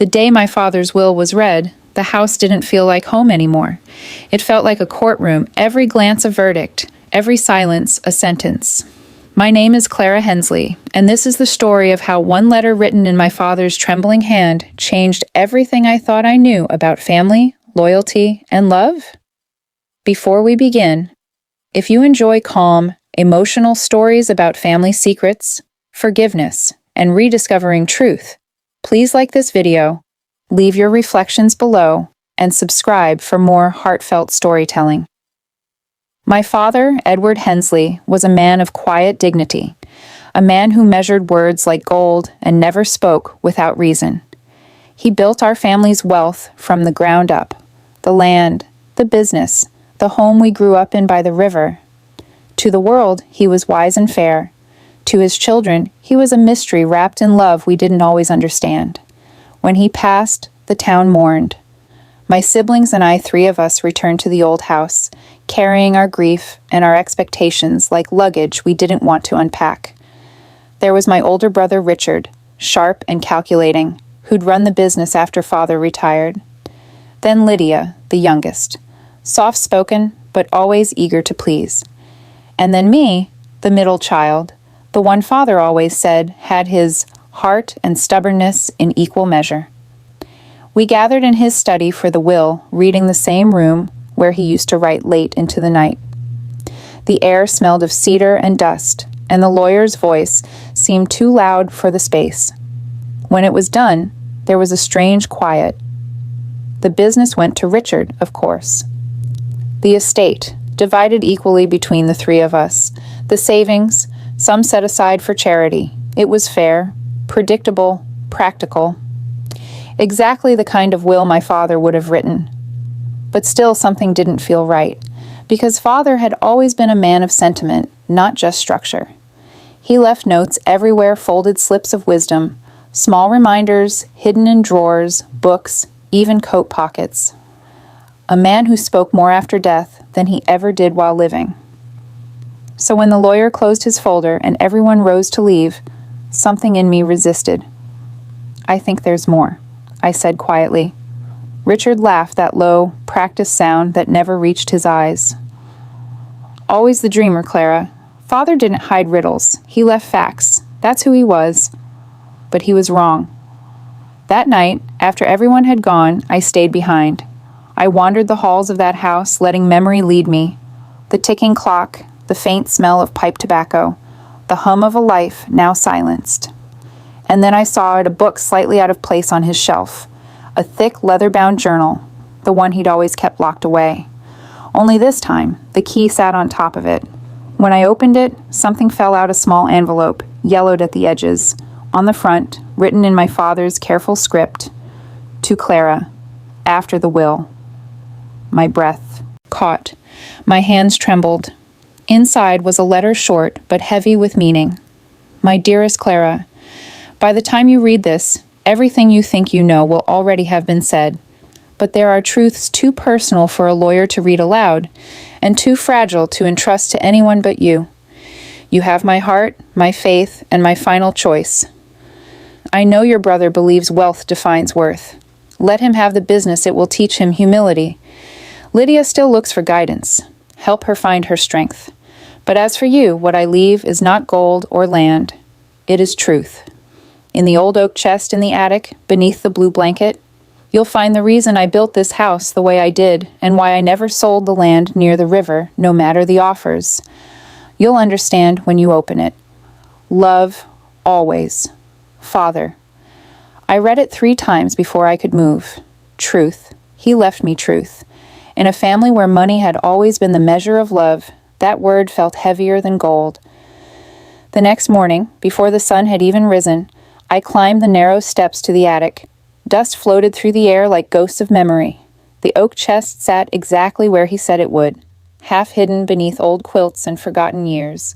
The day my father's will was read, the house didn't feel like home anymore. It felt like a courtroom, every glance a verdict, every silence a sentence. My name is Clara Hensley, and this is the story of how one letter written in my father's trembling hand changed everything I thought I knew about family, loyalty, and love. Before we begin, if you enjoy calm, emotional stories about family secrets, forgiveness, and rediscovering truth, please like this video, leave your reflections below, and subscribe for more heartfelt storytelling. My father, Edward Hensley, was a man of quiet dignity, a man who measured words like gold and never spoke without reason. He built our family's wealth from the ground up, the land, the business, the home we grew up in by the river. To the world, he was wise and fair. To his children, he was a mystery wrapped in love we didn't always understand. When he passed, the town mourned. My siblings and I, 3 of us, returned to the old house, carrying our grief and our expectations like luggage we didn't want to unpack. There was my older brother Richard, sharp and calculating, who'd run the business after father retired. Then Lydia, the youngest, soft-spoken but always eager to please. And then me, the middle child, the one father always said had his heart and stubbornness in equal measure. We gathered in his study for the will, reading the same room where he used to write late into the night. The air smelled of cedar and dust, and the lawyer's voice seemed too loud for the space. When it was done, there was a strange quiet. The business went to Richard, of course. The estate, divided equally between the 3 of us. The savings, some set aside for charity. It was fair, predictable, practical. Exactly the kind of will my father would have written. But still something didn't feel right, because father had always been a man of sentiment, not just structure. He left notes everywhere, folded slips of wisdom, small reminders hidden in drawers, books, even coat pockets. A man who spoke more after death than he ever did while living. So when the lawyer closed his folder and everyone rose to leave, something in me resisted. "I think there's more," I said quietly. Richard laughed, that low, practiced sound that never reached his eyes. "Always the dreamer, Clara. Father didn't hide riddles. He left facts. That's who he was." But he was wrong. That night, after everyone had gone, I stayed behind. I wandered the halls of that house, letting memory lead me. The ticking clock, the faint smell of pipe tobacco, the hum of a life now silenced. And then I saw a book slightly out of place on his shelf, a thick leather-bound journal, the one he'd always kept locked away. Only this time, the key sat on top of it. When I opened it, something fell out a small envelope, yellowed at the edges. On the front, written in my father's careful script, "To Clara, after the will." My breath caught. My hands trembled. Inside was a letter short but heavy with meaning. "My dearest Clara, by the time you read this, everything you think you know will already have been said. But there are truths too personal for a lawyer to read aloud, and too fragile to entrust to anyone but you. You have my heart, my faith, and my final choice. I know your brother believes wealth defines worth. Let him have the business, it will teach him humility. Lydia still looks for guidance. Help her find her strength. But as for you, what I leave is not gold or land. It is truth. In the old oak chest in the attic, beneath the blue blanket, you'll find the reason I built this house the way I did, and why I never sold the land near the river, no matter the offers. You'll understand when you open it. Love, always. Father." I read it 3 times before I could move. Truth. He left me truth. In a family where money had always been the measure of love, that word felt heavier than gold. The next morning, before the sun had even risen, I climbed the narrow steps to the attic. Dust floated through the air like ghosts of memory. The oak chest sat exactly where he said it would, half hidden beneath old quilts and forgotten years.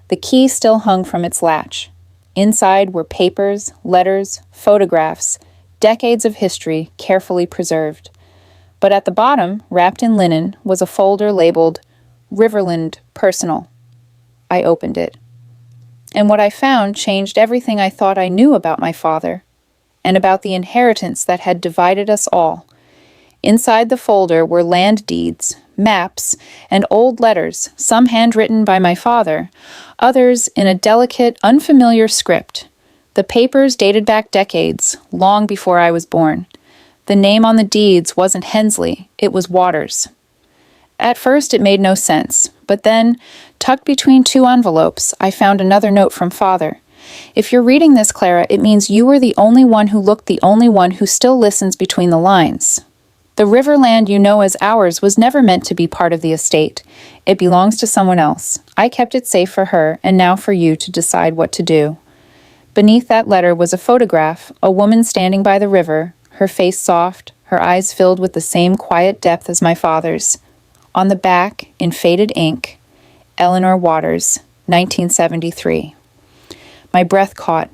The key still hung from its latch. Inside were papers, letters, photographs, decades of history carefully preserved. But at the bottom, wrapped in linen, was a folder labeled Riverland Personal. I opened it. And what I found changed everything I thought I knew about my father. and about the inheritance that had divided us all. Inside the folder were land deeds, maps, and old letters, some handwritten by my father, others in a delicate, unfamiliar script. The papers dated back decades, long before I was born. The name on the deeds wasn't Hensley, it was Waters. At first it made no sense, but then, tucked between two envelopes, I found another note from Father. If you're reading this, Clara, it means you were the only one who looked, the only one who still listens between the lines. The river land you know as ours was never meant to be part of the estate. It belongs to someone else. I kept it safe for her, and now for you to decide what to do. Beneath that letter was a photograph, a woman standing by the river, her face soft, her eyes filled with the same quiet depth as my father's. On the back, in faded ink, Eleanor Waters, 1973. My breath caught.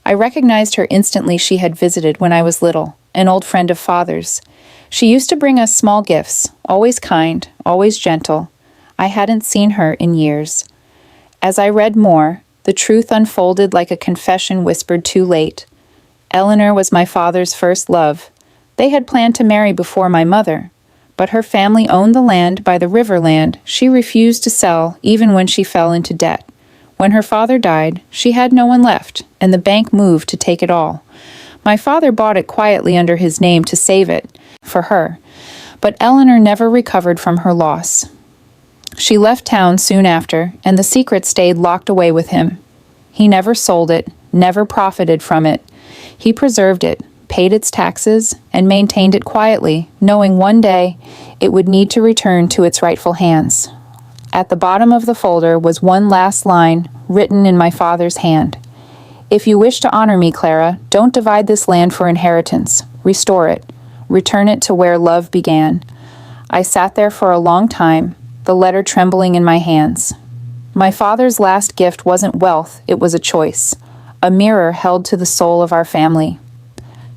I recognized her instantly. She had visited when I was little, an old friend of Father's. She used to bring us small gifts, always kind, always gentle. I hadn't seen her in years. As I read more, the truth unfolded like a confession whispered too late. Eleanor was my father's first love. They had planned to marry before my mother, but her family owned the land by the river land she refused to sell even when she fell into debt. When her father died, she had no one left, and the bank moved to take it all. My father bought it quietly under his name to save it, for her, but Eleanor never recovered from her loss. She left town soon after, and the secret stayed locked away with him. He never sold it, never profited from it. He preserved it, paid its taxes, and maintained it quietly, knowing one day it would need to return to its rightful hands. At the bottom of the folder was one last line, written in my father's hand. If you wish to honor me, Clara, don't divide this land for inheritance. Restore it. Return it to where love began. I sat there for a long time, the letter trembling in my hands. My father's last gift wasn't wealth, it was a choice, a mirror held to the soul of our family.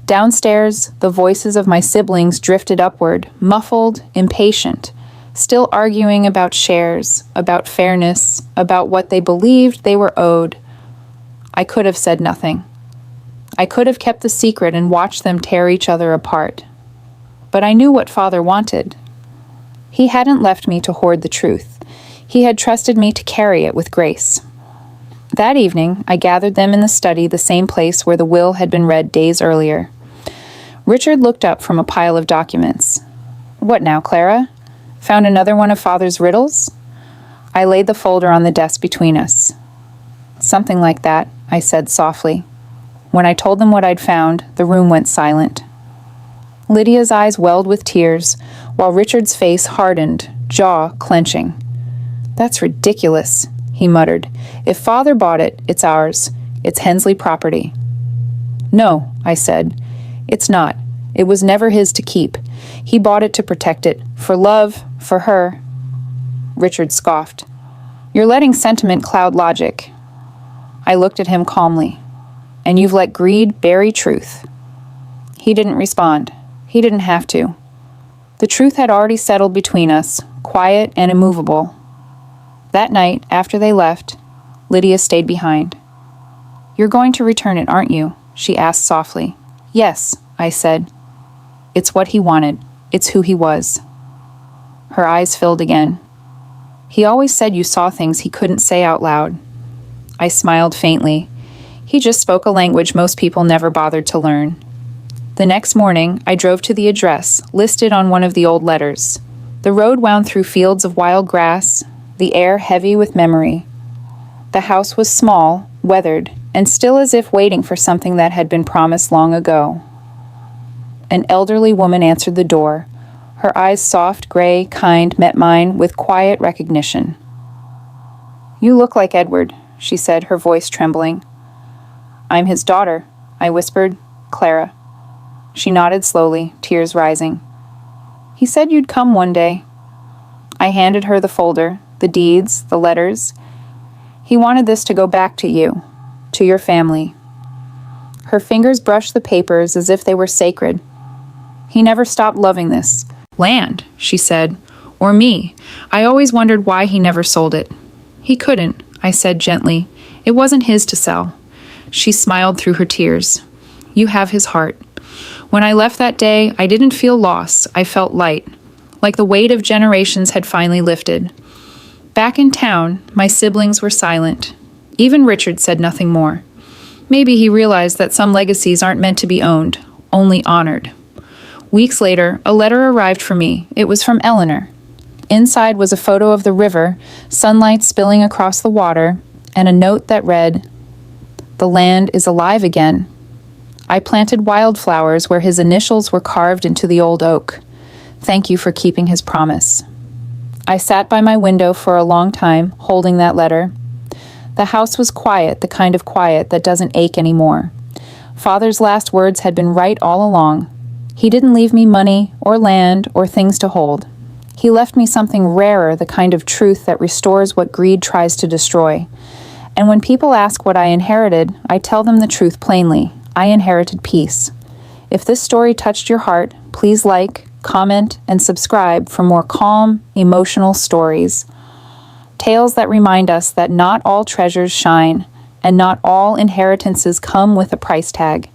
Downstairs, the voices of my siblings drifted upward, muffled, impatient, still arguing about shares, about fairness, about what they believed they were owed. I could have said nothing. I could have kept the secret and watched them tear each other apart. But I knew what Father wanted. He hadn't left me to hoard the truth. He had trusted me to carry it with grace. That evening, I gathered them in the study, the same place where the will had been read days earlier. Richard looked up from a pile of documents. What now, Clara? Found another one of Father's riddles? I laid the folder on the desk between us. Something like that, I said softly. When I told them what I'd found, the room went silent. Lydia's eyes welled with tears, while Richard's face hardened, jaw clenching. That's ridiculous, he muttered. If Father bought it, it's ours. It's Hensley property. No, I said. It's not. It was never his to keep. He bought it to protect it, for love, for her. Richard scoffed. You're letting sentiment cloud logic. I looked at him calmly. And you've let greed bury truth. He didn't respond. He didn't have to. The truth had already settled between us, quiet and immovable. That night, after they left, Lydia stayed behind. You're going to return it, aren't you? She asked softly. Yes, I said. It's what he wanted. It's who he was. Her eyes filled again. He always said you saw things he couldn't say out loud. I smiled faintly. He just spoke a language most people never bothered to learn. The next morning, I drove to the address, listed on one of the old letters. The road wound through fields of wild grass, the air heavy with memory. The house was small, weathered, and still as if waiting for something that had been promised long ago. An elderly woman answered the door. Her eyes, soft, gray, kind, met mine with quiet recognition. You look like Edward, she said, her voice trembling. I'm his daughter, I whispered. Clara. She nodded slowly, tears rising. He said you'd come one day. I handed her the folder, the deeds, the letters. He wanted this to go back to you, to your family. Her fingers brushed the papers as if they were sacred. He never stopped loving this land, she said, or me. I always wondered why he never sold it. He couldn't, I said gently. It wasn't his to sell. She smiled through her tears. You have his heart. When I left that day, I didn't feel lost. I felt light, like the weight of generations had finally lifted. Back in town, my siblings were silent. Even Richard said nothing more. Maybe he realized that some legacies aren't meant to be owned, only honored. Weeks later, a letter arrived for me. It was from Eleanor. Inside was a photo of the river, sunlight spilling across the water, and a note that read, "The land is alive again." I planted wildflowers where his initials were carved into the old oak. Thank you for keeping his promise. I sat by my window for a long time, holding that letter. The house was quiet, the kind of quiet that doesn't ache anymore. Father's last words had been right all along. He didn't leave me money or land or things to hold. He left me something rarer, the kind of truth that restores what greed tries to destroy. And when people ask what I inherited, I tell them the truth plainly. I inherited peace. If this story touched your heart, please like, comment, and subscribe for more calm, emotional stories. Tales that remind us that not all treasures shine, and not all inheritances come with a price tag.